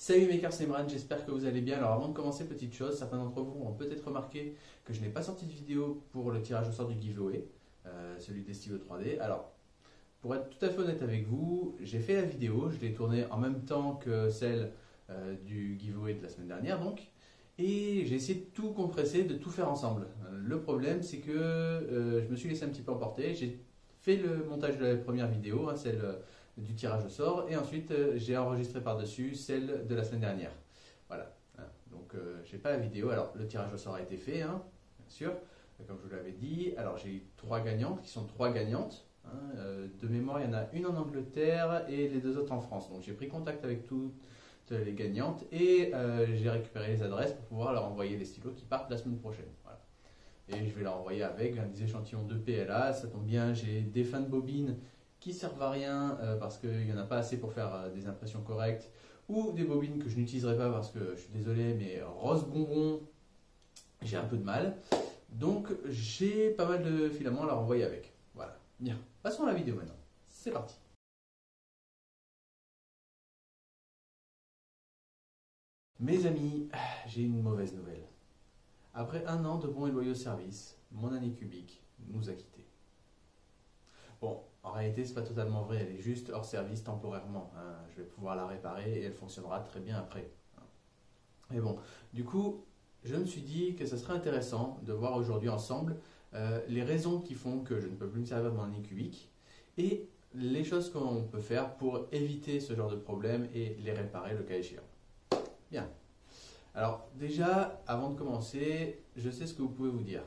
Salut Maker, c'est Imran, j'espère que vous allez bien. Alors avant de commencer, petite chose, certains d'entre vous ont peut-être remarqué que je n'ai pas sorti de vidéo pour le tirage au sort du giveaway, celui des stylos 3D. Alors, pour être tout à fait honnête avec vous, j'ai fait la vidéo, je l'ai tournée en même temps que celle du giveaway de la semaine dernière donc, et j'ai essayé de tout compresser, de tout faire ensemble. Le problème c'est que je me suis laissé un petit peu emporter, j'ai fait le montage de la première vidéo, celle du tirage au sort, et ensuite j'ai enregistré par-dessus celle de la semaine dernière. Voilà, donc j'ai pas la vidéo. Alors le tirage au sort a été fait, bien sûr, comme je vous l'avais dit. Alors j'ai eu 3 gagnantes, qui sont 3 gagnantes. De mémoire, il y en a une en Angleterre et les 2 autres en France. Donc j'ai pris contact avec toutes les gagnantes et j'ai récupéré les adresses pour pouvoir leur envoyer les stylos qui partent la semaine prochaine. Voilà. Et je vais leur envoyer avec des échantillons de PLA. Ça tombe bien, j'ai des fins de bobines qui servent à rien parce qu'il n'y en a pas assez pour faire des impressions correctes, ou des bobines que je n'utiliserai pas parce que je suis désolé, mais rose bonbon, j'ai un peu de mal. Donc j'ai pas mal de filaments à leur envoyer avec. Voilà. Bien, passons à la vidéo maintenant. C'est parti. Mes amis, j'ai une mauvaise nouvelle. Après un an de bons et loyaux services, mon Anycubic nous a quittés. Bon, en réalité, c'est pas totalement vrai, elle est juste hors service temporairement. Je vais pouvoir la réparer et elle fonctionnera très bien après. Mais bon, du coup, je me suis dit que ce serait intéressant de voir aujourd'hui ensemble les raisons qui font que je ne peux plus me servir de mon Anycubic et les choses qu'on peut faire pour éviter ce genre de problème et les réparer le cas échéant. Bien. Alors déjà, avant de commencer, je sais ce que vous pouvez vous dire.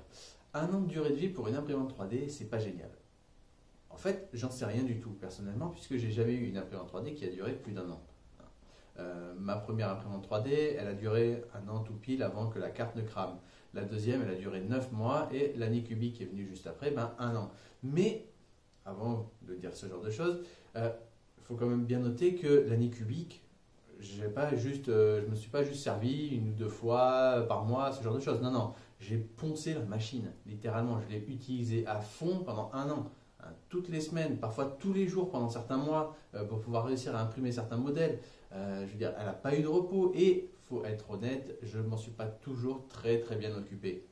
Un an de durée de vie pour une imprimante 3D, c'est pas génial. En fait, j'en sais rien du tout personnellement, puisque j'ai jamais eu une imprimante 3D qui a duré plus d'1 an. Ma première imprimante 3D, elle a duré 1 an tout pile avant que la carte ne crame. La deuxième, elle a duré 9 mois et l'Anycubic qui est venue juste après, 1 an. Mais, avant de dire ce genre de choses, il faut quand même bien noter que l'Anycubic, je me suis pas juste servi 1 ou 2 fois par mois, ce genre de choses. Non, non, j'ai poncé la machine, littéralement. Je l'ai utilisée à fond pendant 1 an. Toutes les semaines, parfois tous les jours pendant certains mois pour pouvoir réussir à imprimer certains modèles. Je veux dire, elle n'a pas eu de repos et, faut être honnête, je ne m'en suis pas toujours très bien occupé.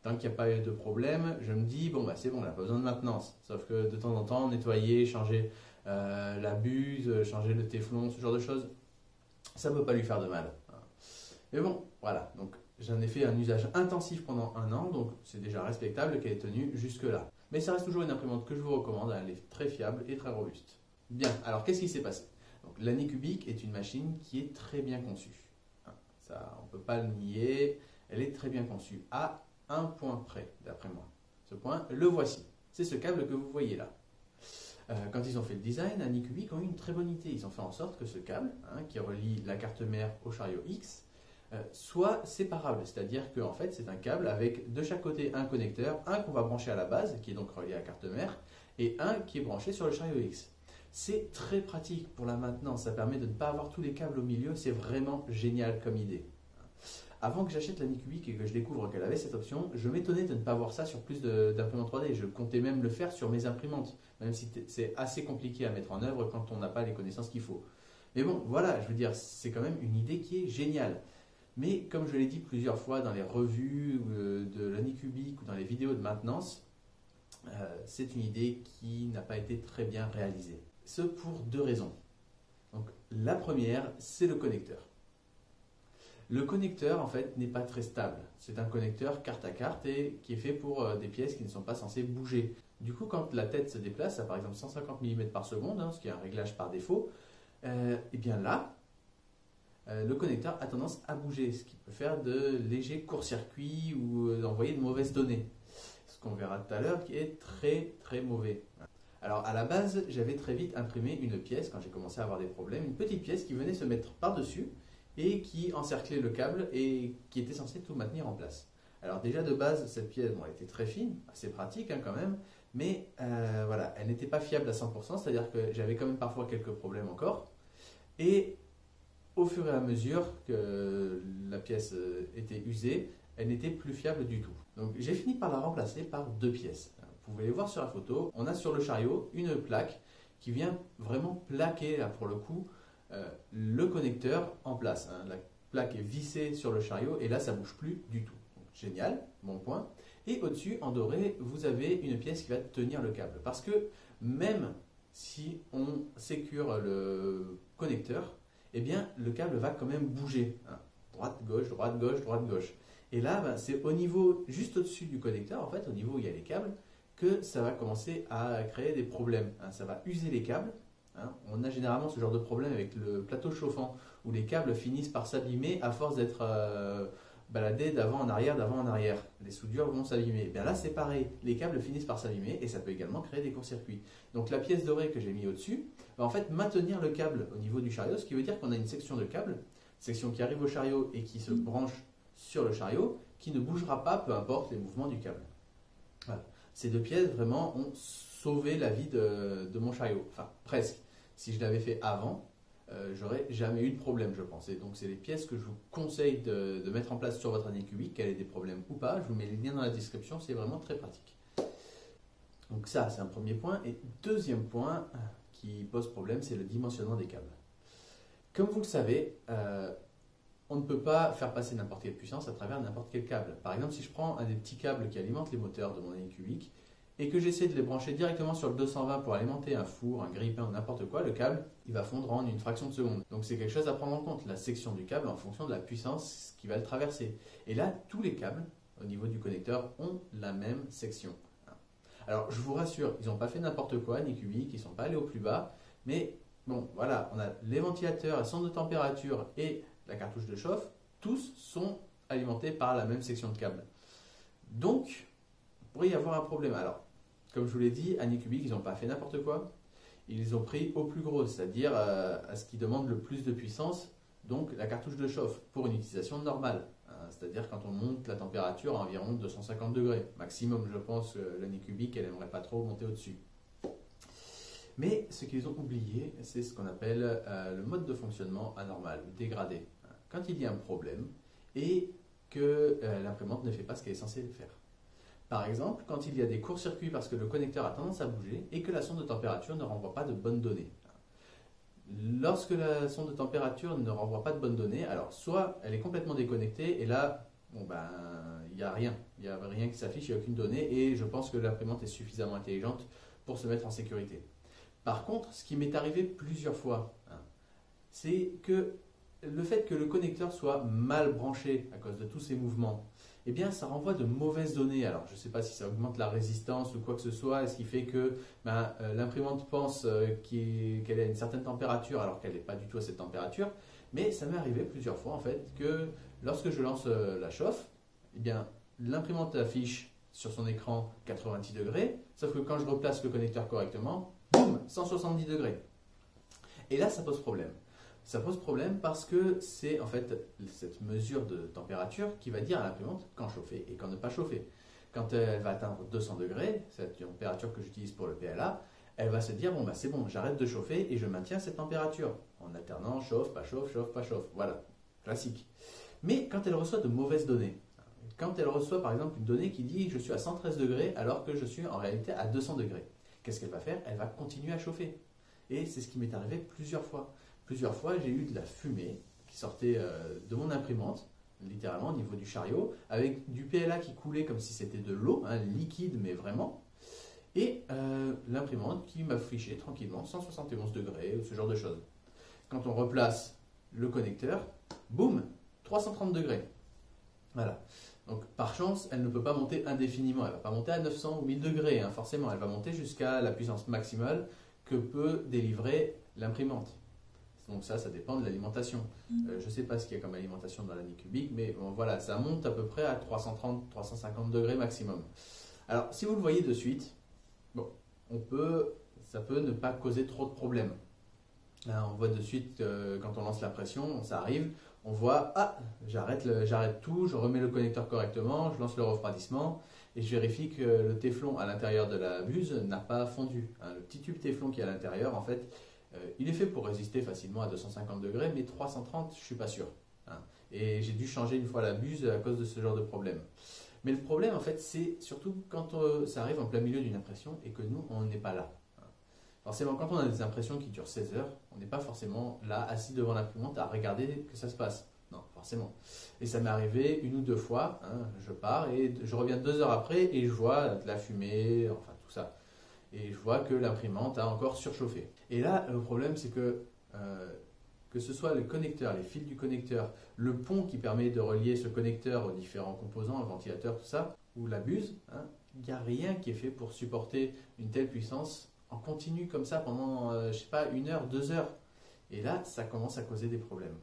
Tant qu'il n'y a pas eu de problème, je me dis, bon, c'est bon, elle n'a pas besoin de maintenance. Sauf que de temps en temps, nettoyer, changer la buse, changer le téflon, ce genre de choses, ça ne peut pas lui faire de mal. Mais bon, voilà, donc j'en ai fait un usage intensif pendant 1 an, donc c'est déjà respectable qu'elle ait tenu jusque-là. Mais ça reste toujours une imprimante que je vous recommande, elle est très fiable et très robuste. Bien, alors qu'est-ce qui s'est passé? L'Anycubic est une machine qui est très bien conçue. Ça, on ne peut pas le nier, elle est très bien conçue, à un point près, d'après moi. Ce point, le voici. C'est ce câble que vous voyez là. Quand ils ont fait le design, Anycubic ont eu une très bonne idée. Ils ont fait en sorte que ce câble, qui relie la carte mère au chariot X, soit séparable, c'est-à-dire qu'en fait c'est un câble avec de chaque côté un connecteur, un qu'on va brancher à la base, qui est donc relié à la carte mère, et un qui est branché sur le chariot X. C'est très pratique pour la maintenance, ça permet de ne pas avoir tous les câbles au milieu, c'est vraiment génial comme idée. Avant que j'achète l'Anycubic et que je découvre qu'elle avait cette option, je m'étonnais de ne pas voir ça sur plus d'imprimantes 3D. Je comptais même le faire sur mes imprimantes, même si c'est assez compliqué à mettre en œuvre quand on n'a pas les connaissances qu'il faut. Mais bon, voilà, je veux dire, c'est quand même une idée qui est géniale. Mais comme je l'ai dit plusieurs fois dans les revues de l'Anycubic ou dans les vidéos de maintenance, c'est une idée qui n'a pas été très bien réalisée. Ce pour 2 raisons. Donc, la première, c'est le connecteur. Le connecteur, en fait, n'est pas très stable. C'est un connecteur carte à carte et qui est fait pour des pièces qui ne sont pas censées bouger. Du coup, quand la tête se déplace à par exemple 150 mm par seconde, ce qui est un réglage par défaut, et bien là, le connecteur a tendance à bouger, ce qui peut faire de légers court-circuits ou d'envoyer de mauvaises données. Ce qu'on verra tout à l'heure qui est très mauvais. Alors à la base, j'avais très vite imprimé une pièce quand j'ai commencé à avoir des problèmes, une petite pièce qui venait se mettre par-dessus et qui encerclait le câble et qui était censée tout maintenir en place. Alors déjà de base, cette pièce, elle était très fine, assez pratique quand même, mais voilà, elle n'était pas fiable à 100%, c'est-à-dire que j'avais quand même parfois quelques problèmes encore. Et au fur et à mesure que la pièce était usée, elle n'était plus fiable du tout. Donc j'ai fini par la remplacer par 2 pièces. Vous pouvez les voir sur la photo. On a sur le chariot une plaque qui vient vraiment plaquer, là pour le coup, le connecteur en place. La plaque est vissée sur le chariot et là, ça ne bouge plus du tout. Donc, génial, bon point. Et au-dessus, en doré, vous avez une pièce qui va tenir le câble. Parce que même si on sécure le connecteur, eh bien, le câble va quand même bouger. Droite, gauche, droite, gauche, droite, gauche. Et là, c'est au niveau, juste au-dessus du connecteur, en fait, au niveau où il y a les câbles, que ça va commencer à créer des problèmes. Ça va user les câbles. On a généralement ce genre de problème avec le plateau chauffant, où les câbles finissent par s'abîmer à force d'être baladés d'avant en arrière, d'avant en arrière. Les soudures vont s'abîmer. Bien là, c'est pareil. Les câbles finissent par s'abîmer et ça peut également créer des court-circuits. Donc la pièce dorée que j'ai mis au-dessus va en fait maintenir le câble au niveau du chariot, ce qui veut dire qu'on a une section de câble, section qui arrive au chariot et qui se branche sur le chariot, qui ne bougera pas, peu importe les mouvements du câble. Voilà. Ces deux pièces vraiment ont sauvé la vie de mon chariot, enfin presque. Si je l'avais fait avant, j'aurais jamais eu de problème, je pense. Et donc c'est les pièces que je vous conseille de mettre en place sur votre année cubique, qu'elle ait des problèmes ou pas. Je vous mets les liens dans la description, c'est vraiment très pratique. Donc ça, c'est un premier point. Et deuxième point qui pose problème, c'est le dimensionnement des câbles. Comme vous le savez, on ne peut pas faire passer n'importe quelle puissance à travers n'importe quel câble. Par exemple, si je prends un des petits câbles qui alimentent les moteurs de mon année cubique et que j'essaie de les brancher directement sur le 220 pour alimenter un four, un grille-pain ou n'importe quoi, le câble, il va fondre en une fraction de seconde. Donc c'est quelque chose à prendre en compte, la section du câble en fonction de la puissance qui va le traverser. Et là, tous les câbles, au niveau du connecteur, ont la même section. Alors, je vous rassure, ils n'ont pas fait n'importe quoi, année cubique, ils ne sont pas allés au plus bas, mais bon, voilà, on a les ventilateurs, la sonde de température et la cartouche de chauffe, tous sont alimentés par la même section de câble. Donc, il pourrait y avoir un problème. Alors, comme je vous l'ai dit, année cubique, ils n'ont pas fait n'importe quoi. Ils ont pris au plus gros, c'est-à-dire à ce qui demande le plus de puissance, donc la cartouche de chauffe, pour une utilisation normale. C'est-à-dire quand on monte la température à environ 250 degrés. Maximum, je pense, l'année cubique, elle n'aimerait pas trop monter au-dessus. Mais ce qu'ils ont oublié, c'est ce qu'on appelle le mode de fonctionnement anormal, dégradé. Quand il y a un problème et que l'imprimante ne fait pas ce qu'elle est censée faire. Par exemple, quand il y a des courts-circuits parce que le connecteur a tendance à bouger et que la sonde de température ne renvoie pas de bonnes données. Lorsque la sonde de température ne renvoie pas de bonnes données, alors soit elle est complètement déconnectée et là, bon ben, il n'y a rien qui s'affiche, il n'y a aucune donnée et je pense que l'imprimante est suffisamment intelligente pour se mettre en sécurité. Par contre, ce qui m'est arrivé plusieurs fois, c'est que le fait que le connecteur soit mal branché à cause de tous ces mouvements, eh bien ça renvoie de mauvaises données. Alors je ne sais pas si ça augmente la résistance ou quoi que ce soit, ce qui fait que l'imprimante pense qu'elle est à une certaine température alors qu'elle n'est pas du tout à cette température. Mais ça m'est arrivé plusieurs fois en fait que lorsque je lance la chauffe, eh bien l'imprimante affiche sur son écran 90 degrés, sauf que quand je replace le connecteur correctement, boum, 170 degrés. Et là ça pose problème. Ça pose problème parce que c'est en fait cette mesure de température qui va dire à l'imprimante quand chauffer et quand ne pas chauffer. Quand elle va atteindre 200 degrés, cette température que j'utilise pour le PLA, elle va se dire bon bah c'est bon, j'arrête de chauffer et je maintiens cette température en alternant chauffe, pas chauffe, chauffe, pas chauffe. Voilà, classique. Mais quand elle reçoit de mauvaises données, quand elle reçoit par exemple une donnée qui dit je suis à 113 degrés alors que je suis en réalité à 200 degrés, qu'est-ce qu'elle va faire? Elle va continuer à chauffer. Et c'est ce qui m'est arrivé plusieurs fois. Plusieurs fois, j'ai eu de la fumée qui sortait de mon imprimante, littéralement au niveau du chariot, avec du PLA qui coulait comme si c'était de l'eau, liquide mais vraiment, et l'imprimante qui m'affichait tranquillement 171 degrés, ou ce genre de choses. Quand on replace le connecteur, boum, 330 degrés. Voilà. Donc par chance, elle ne peut pas monter indéfiniment, elle ne va pas monter à 900 ou 1000 degrés, forcément, elle va monter jusqu'à la puissance maximale que peut délivrer l'imprimante. Donc ça dépend de l'alimentation. Je ne sais pas ce qu'il y a comme alimentation dans l'année cubique, mais bon, voilà, ça monte à peu près à 330-350 degrés maximum. Alors, si vous le voyez de suite, bon, ça peut ne pas causer trop de problèmes. Là, on voit de suite, quand on lance la pression, ça arrive, on voit, j'arrête tout, je remets le connecteur correctement, je lance le refroidissement, et je vérifie que le téflon à l'intérieur de la buse n'a pas fondu. Le petit tube téflon qui est à l'intérieur, en fait, il est fait pour résister facilement à 250 degrés, mais 330, je ne suis pas sûr. Et j'ai dû changer une fois la buse à cause de ce genre de problème. Mais le problème, en fait, c'est surtout quand ça arrive en plein milieu d'une impression et que nous, on n'est pas là. Forcément, quand on a des impressions qui durent 16 heures, on n'est pas forcément là, assis devant l'imprimante à regarder que ça se passe. Non, forcément. Et ça m'est arrivé une ou deux fois, hein, je pars et je reviens 2 heures après et je vois de la fumée, enfin tout ça. Et je vois que l'imprimante a encore surchauffé. Et là, le problème, c'est que ce soit le connecteur, les fils du connecteur, le pont qui permet de relier ce connecteur aux différents composants, le ventilateur, tout ça, ou la buse, hein, il n'y a rien qui est fait pour supporter une telle puissance en continu comme ça pendant, je sais pas, 1 heure, 2 heures. Et là, ça commence à causer des problèmes.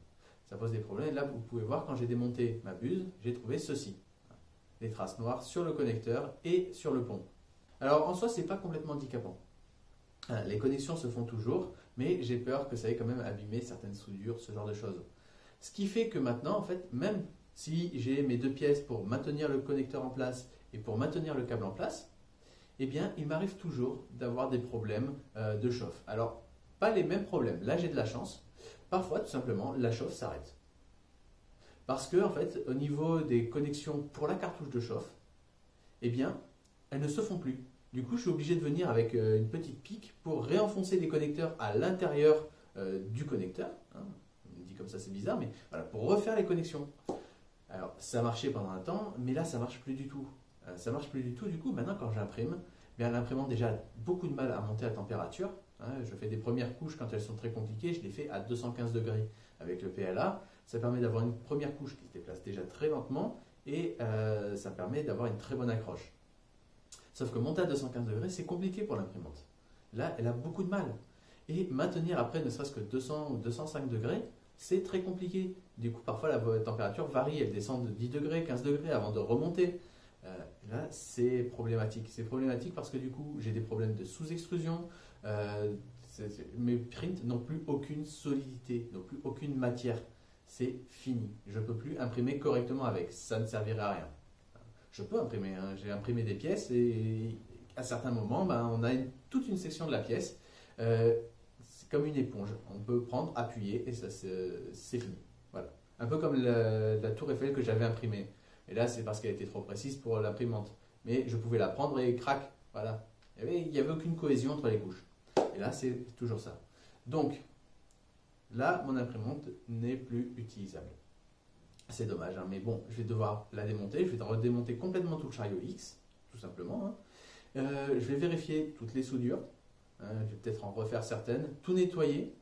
Ça pose des problèmes. Et là, vous pouvez voir, quand j'ai démonté ma buse, j'ai trouvé ceci. Des traces noires sur le connecteur et sur le pont. Alors, en soi, ce n'est pas complètement handicapant. Les connexions se font toujours, mais j'ai peur que ça ait quand même abîmé certaines soudures, ce genre de choses. Ce qui fait que maintenant, en fait, même si j'ai mes 2 pièces pour maintenir le connecteur en place et pour maintenir le câble en place, eh bien, il m'arrive toujours d'avoir des problèmes de chauffe. Alors, pas les mêmes problèmes. Là, j'ai de la chance. Parfois, tout simplement, la chauffe s'arrête. Parce que, en fait, au niveau des connexions pour la cartouche de chauffe, eh bien, elles ne se font plus. Du coup, je suis obligé de venir avec une petite pique pour réenfoncer les connecteurs à l'intérieur du connecteur. Hein. On me dit comme ça, c'est bizarre, mais voilà, pour refaire les connexions. Alors, ça marchait pendant un temps, mais là, ça marche plus du tout. Ça marche plus du tout. Du coup, maintenant, quand j'imprime, l'imprimante déjà a beaucoup de mal à monter à température. Hein. Je fais des premières couches quand elles sont très compliquées. Je les fais à 215 degrés avec le PLA. Ça permet d'avoir une première couche qui se déplace déjà très lentement et ça permet d'avoir une très bonne accroche. Sauf que monter à 215 degrés, c'est compliqué pour l'imprimante. Là, elle a beaucoup de mal. Et maintenir après ne serait-ce que 200 ou 205 degrés, c'est très compliqué. Du coup, parfois, la température varie. Elle descend de 10 degrés, 15 degrés avant de remonter. Là, c'est problématique. C'est problématique parce que du coup, j'ai des problèmes de sous-extrusion. Mes prints n'ont plus aucune solidité, n'ont plus aucune matière. C'est fini. Je ne peux plus imprimer correctement avec. Ça ne servirait à rien. Je peux imprimer. Hein. J'ai imprimé des pièces et à certains moments, on a toute une section de la pièce. C'est comme une éponge. On peut prendre, appuyer et ça, c'est fini. Voilà. Un peu comme la tour Eiffel que j'avais imprimée. Et là, c'est parce qu'elle était trop précise pour l'imprimante. Mais je pouvais la prendre et crac. Voilà. Il n'y avait aucune cohésion entre les couches. Et là, c'est toujours ça. Donc, là, mon imprimante n'est plus utilisable. C'est dommage, hein, mais bon, je vais devoir la démonter. Je vais redémonter complètement tout le chariot X, tout simplement. Hein. Je vais vérifier toutes les soudures. Je vais peut-être en refaire certaines, tout nettoyer.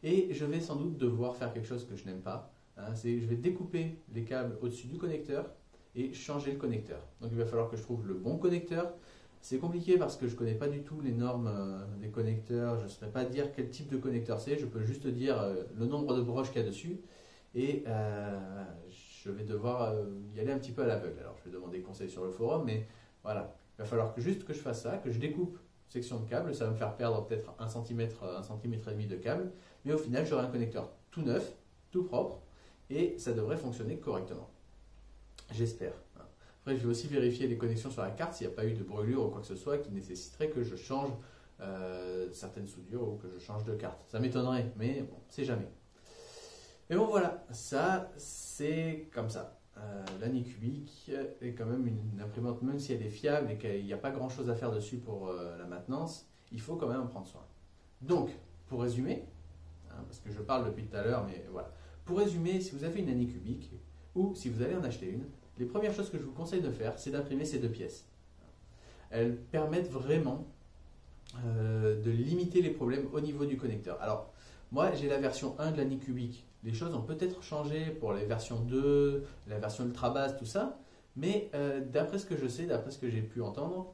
Et je vais sans doute devoir faire quelque chose que je n'aime pas. Hein, je vais découper les câbles au-dessus du connecteur et changer le connecteur. Donc il va falloir que je trouve le bon connecteur. C'est compliqué parce que je ne connais pas du tout les normes des connecteurs. Je ne saurais pas dire quel type de connecteur c'est. Je peux juste dire le nombre de broches qu'il y a dessus. Et je vais devoir y aller un petit peu à l'aveugle. Alors je vais demander conseil sur le forum, mais voilà. Il va falloir que je fasse ça, que je découpe section de câble. Ça va me faire perdre peut-être 1 cm, 1,5 cm de câble. Mais au final, j'aurai un connecteur tout neuf, tout propre. Et ça devrait fonctionner correctement. J'espère. Après, je vais aussi vérifier les connexions sur la carte s'il n'y a pas eu de brûlure ou quoi que ce soit qui nécessiterait que je change certaines soudures ou que je change de carte. Ça m'étonnerait, mais bon, c'est jamais. Et bon voilà, ça c'est comme ça. L'Anycubic est quand même une imprimante, même si elle est fiable et qu'il n'y a pas grand chose à faire dessus pour la maintenance, il faut quand même en prendre soin. Donc, pour résumer, hein, parce que je parle depuis tout à l'heure, mais voilà. Pour résumer, si vous avez une Anycubic ou si vous allez en acheter une, les premières choses que je vous conseille de faire, c'est d'imprimer ces 2 pièces. Elles permettent vraiment de limiter les problèmes au niveau du connecteur. Alors, moi, j'ai la version 1 de l'Anycubic. Les choses ont peut-être changé pour les versions 2, la version ultra basse, tout ça. Mais d'après ce que je sais, d'après ce que j'ai pu entendre,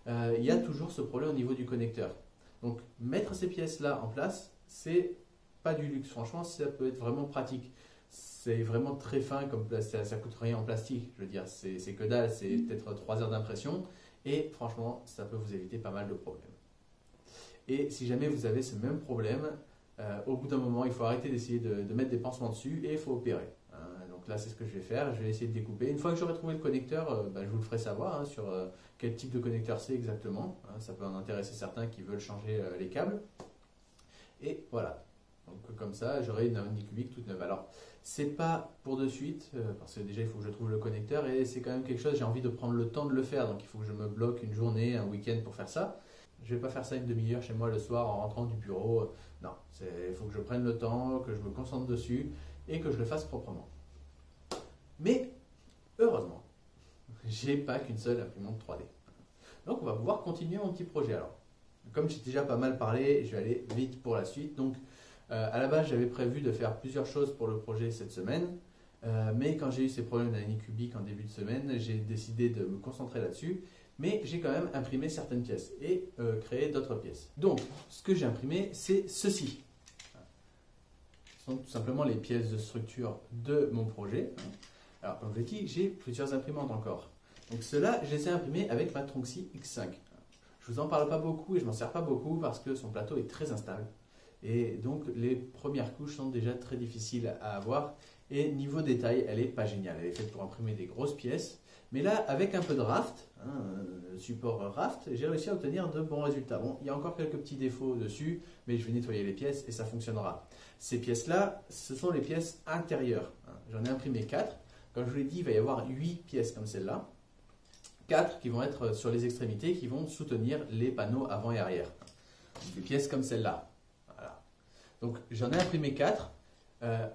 il y a toujours ce problème au niveau du connecteur. Donc, mettre ces pièces-là en place, c'est pas du luxe. Franchement, ça peut être vraiment pratique. C'est vraiment très fin, comme ça coûte rien en plastique. Je veux dire, c'est que dalle, c'est peut-être 3 heures d'impression. Et franchement, ça peut vous éviter pas mal de problèmes. Et si jamais vous avez ce même problème, au bout d'un moment, il faut arrêter d'essayer de mettre des pansements dessus et il faut opérer. Hein. Donc là, c'est ce que je vais faire. Je vais essayer de découper. Une fois que j'aurai trouvé le connecteur, je vous le ferai savoir hein, sur quel type de connecteur c'est exactement. Hein. Ça peut en intéresser certains qui veulent changer les câbles. Et voilà. Donc comme ça, j'aurai une Anycubic toute neuve. Alors, c'est pas pour de suite, parce que déjà, il faut que je trouve le connecteur et c'est quand même quelque chose, j'ai envie de prendre le temps de le faire. Donc, il faut que je me bloque une journée, un week-end pour faire ça. Je vais pas faire ça une demi-heure chez moi le soir en rentrant du bureau. Non, il faut que je prenne le temps, que je me concentre dessus et que je le fasse proprement. Mais heureusement, j'ai pas qu'une seule imprimante 3D. Donc on va pouvoir continuer mon petit projet alors. Comme j'ai déjà pas mal parlé, je vais aller vite pour la suite. Donc à la base, j'avais prévu de faire plusieurs choses pour le projet cette semaine. Mais quand j'ai eu ces problèmes d'analyse en début de semaine, j'ai décidé de me concentrer là-dessus. Mais j'ai quand même imprimé certaines pièces et créé d'autres pièces. Donc, ce que j'ai imprimé, c'est ceci. Ce sont tout simplement les pièces de structure de mon projet. Alors, comme je l'ai dit, j'ai plusieurs imprimantes encore. Donc, ceux-là, je les ai imprimés avec ma Tronxy X5. Je vous en parle pas beaucoup et je m'en sers pas beaucoup parce que son plateau est très instable. Et donc, les premières couches sont déjà très difficiles à avoir. Et niveau détail, elle n'est pas géniale. Elle est faite pour imprimer des grosses pièces. Mais là, avec un peu de raft, le support raft, j'ai réussi à obtenir de bons résultats. Bon, il y a encore quelques petits défauts dessus, mais je vais nettoyer les pièces et ça fonctionnera. Ces pièces-là, ce sont les pièces intérieures. J'en ai imprimé 4. Comme je vous l'ai dit, il va y avoir 8 pièces comme celle-là. 4 qui vont être sur les extrémités, qui vont soutenir les panneaux avant et arrière. Des pièces comme celle-là. Voilà. Donc, j'en ai imprimé 4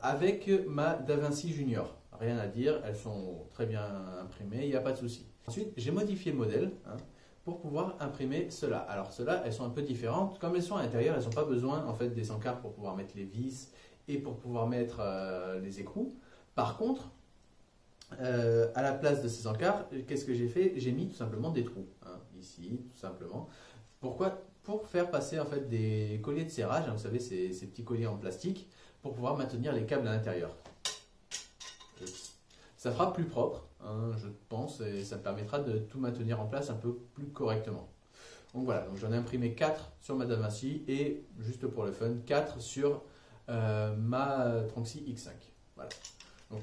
avec ma DaVinci Junior. Rien à dire, elles sont très bien imprimées, il n'y a pas de souci. Ensuite, j'ai modifié le modèle pour pouvoir imprimer cela. Alors ceux-là, elles sont un peu différentes. Comme elles sont à l'intérieur, elles n'ont pas besoin en fait, des encarts pour pouvoir mettre les vis et pour pouvoir mettre les écrous. Par contre, à la place de ces encarts, qu'est-ce que j'ai fait? J'ai mis tout simplement des trous, ici, tout simplement. Pourquoi? Pour faire passer en fait, des colliers de serrage, vous savez, ces petits colliers en plastique, pour pouvoir maintenir les câbles à l'intérieur. Ça fera plus propre, je pense, et ça permettra de tout maintenir en place un peu plus correctement. Donc voilà, j'en ai imprimé 4 sur ma DaVinci et, juste pour le fun, 4 sur ma Tronxy X5. Voilà. Donc,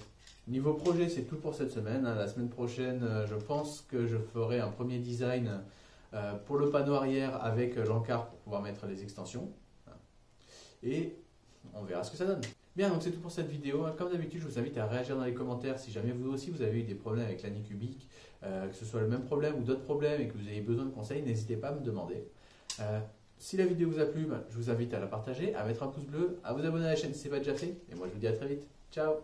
niveau projet, c'est tout pour cette semaine. La semaine prochaine, je pense que je ferai un premier design pour le panneau arrière avec l'encart pour pouvoir mettre les extensions. Et on verra ce que ça donne. Bien, donc c'est tout pour cette vidéo. Comme d'habitude, je vous invite à réagir dans les commentaires si jamais vous aussi vous avez eu des problèmes avec l'Anycubic, que ce soit le même problème ou d'autres problèmes et que vous ayez besoin de conseils, n'hésitez pas à me demander. Si la vidéo vous a plu, je vous invite à la partager, à mettre un pouce bleu, à vous abonner à la chaîne si ce n'est pas déjà fait. Et moi, je vous dis à très vite. Ciao!